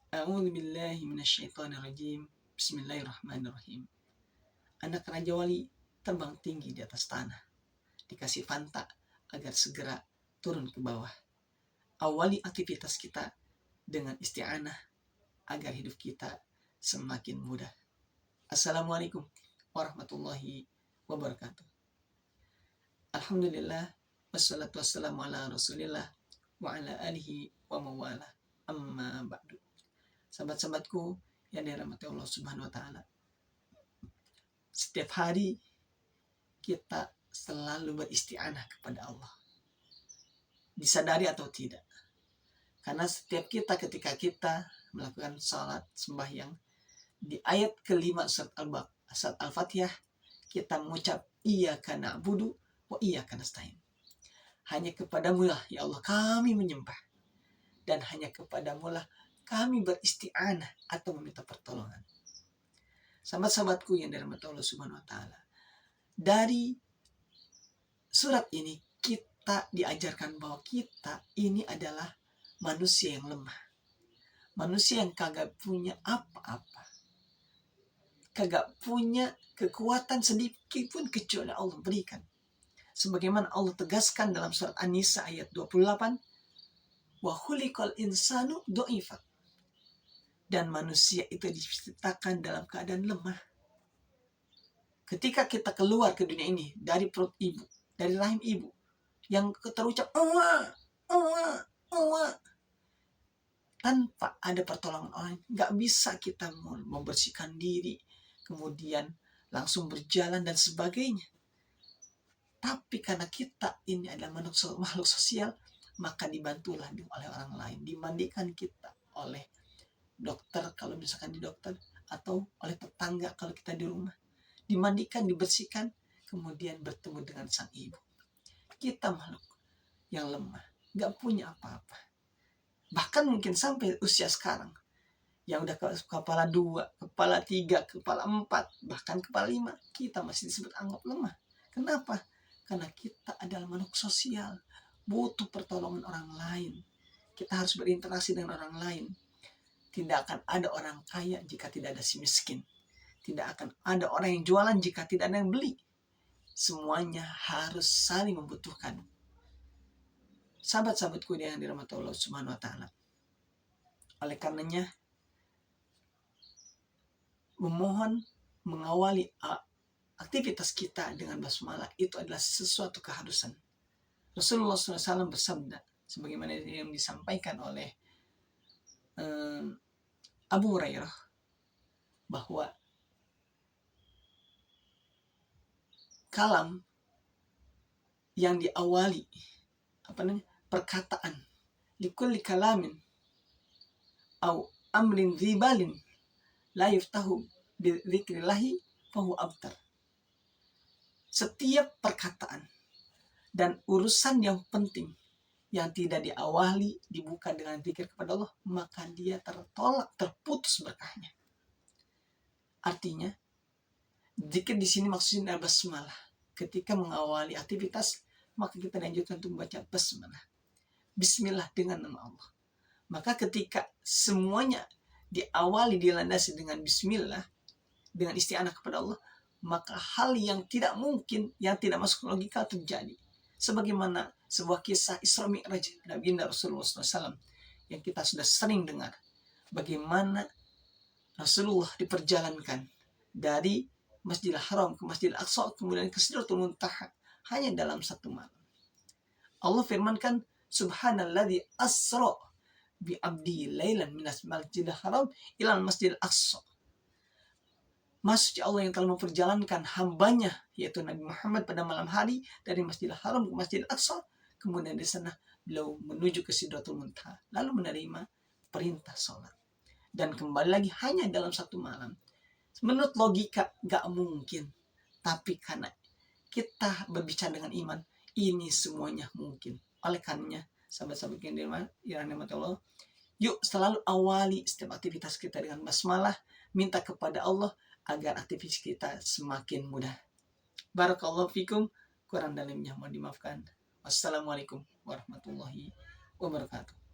A'udzu billahi minasyaitonir rajim. Bismillahirrahmanirrahim. Anak Raja Wali terbang tinggi di atas tanah, dikasih fanta agar segera turun ke bawah. Awali aktivitas kita dengan isti'anah agar hidup kita semakin mudah. Assalamualaikum warahmatullahi wabarakatuh. Alhamdulillah, wassalatu wassalamu ala rasulillah wa ala alihi wa mawala, amma ba'du. Sahabat-sahabatku yang dirahmati Allah Subhanahu wa taala. Setiap hari kita selalu beristi'anah kepada Allah. Disadari atau tidak. Karena setiap kita ketika kita melakukan salat sembahyang, di ayat kelima surat Al-Fatihah kita mengucap iyyaka na'budu wa iyyaka nasta'in. Hanya kepadamu lah ya Allah kami menyembah, dan hanya kepadamu lah kami beristi'anah atau meminta pertolongan. Sahabat-sahabatku yang dirahmati Allah Subhanahu wa taala. Dari surat ini kita diajarkan bahwa kita ini adalah manusia yang lemah. Manusia yang kagak punya apa-apa. Kagak punya kekuatan sedikit pun kecuali Allah berikan. Sebagaimana Allah tegaskan dalam surat An-Nisa ayat 28, wa khuliqal insanu dha'ifa. Dan manusia itu diciptakan dalam keadaan lemah. Ketika kita keluar ke dunia ini dari perut ibu, dari rahim ibu, yang terucap tanpa ada pertolongan orang, nggak bisa kita membersihkan diri, kemudian langsung berjalan dan sebagainya. Tapi karena kita ini adalah makhluk sosial, maka dibantulah oleh orang lain, dimandikan kita oleh dokter kalau misalkan di dokter, atau oleh tetangga kalau kita di rumah, dimandikan, dibersihkan, kemudian bertemu dengan sang ibu. Kita makhluk yang lemah, gak punya apa-apa. Bahkan mungkin sampai usia sekarang, yang udah kepala 2, kepala 3, kepala 4, bahkan kepala 5, kita masih disebut anggap lemah. Kenapa? Karena kita adalah makhluk sosial, butuh pertolongan orang lain. Kita harus berinteraksi dengan orang lain. Tidak akan ada orang kaya jika tidak ada si miskin. Tidak akan ada orang yang jualan jika tidak ada yang beli. Semuanya harus saling membutuhkan. Sahabat-sahabatku yang dirahmati Allah Subhanahu wa taala. Oleh karenanya, memohon mengawali aktivitas kita dengan basmalah itu adalah sesuatu keharusan. Rasulullah SAW bersabda, sebagaimana yang disampaikan oleh Abu Hurairah, bahwa kalam yang diawali perkataan likulli kalamin au amrin dzibalin la yuftahu bi dzikrillahi fahu abtar. Setiap perkataan dan urusan yang penting yang tidak diawali dibuka dengan zikir kepada Allah, maka dia tertolak, terputus berkahnya. Artinya, zikir di sini maksudnya basmalah. Ketika mengawali aktivitas, maka kita dianjurkan untuk membaca basmalah. Bismillah dengan nama Allah. Maka ketika semuanya diawali dilandasi dengan bismillah, dengan isti'anah kepada Allah, maka hal yang tidak mungkin, yang tidak masuk logika terjadi. Sebagaimana sebuah kisah Isra Mi'raj Nabi Rasulullah SAW yang kita sudah sering dengar. Bagaimana Rasulullah diperjalankan dari Masjidil Haram ke Masjidil Aqsa, kemudian ke Sidratul Muntaha, hanya dalam satu malam. Allah firmankan, Subhanalladzi asra bi abdi lailan minas Masjidil Haram ilal Masjidil Aqsa. Maksudnya Allah yang telah memperjalankan hambanya, yaitu Nabi Muhammad pada malam hari dari Masjidil Haram ke Masjidil Aqsa, kemudian di sana beliau menuju ke Sidratul Muntaha, lalu menerima perintah sholat. Dan kembali lagi hanya dalam satu malam. Menurut logika gak mungkin, tapi karena kita berbicara dengan iman, ini semuanya mungkin. Oleh karenanya, sahabat-sahabat yang dirahmati Allah, yuk selalu awali setiap aktivitas kita dengan basmalah, minta kepada Allah agar aktivitas kita semakin mudah. Barakallahu fikum, kurang dan lebihnya mohon dimaafkan. Wassalamualaikum warahmatullahi wabarakatuh.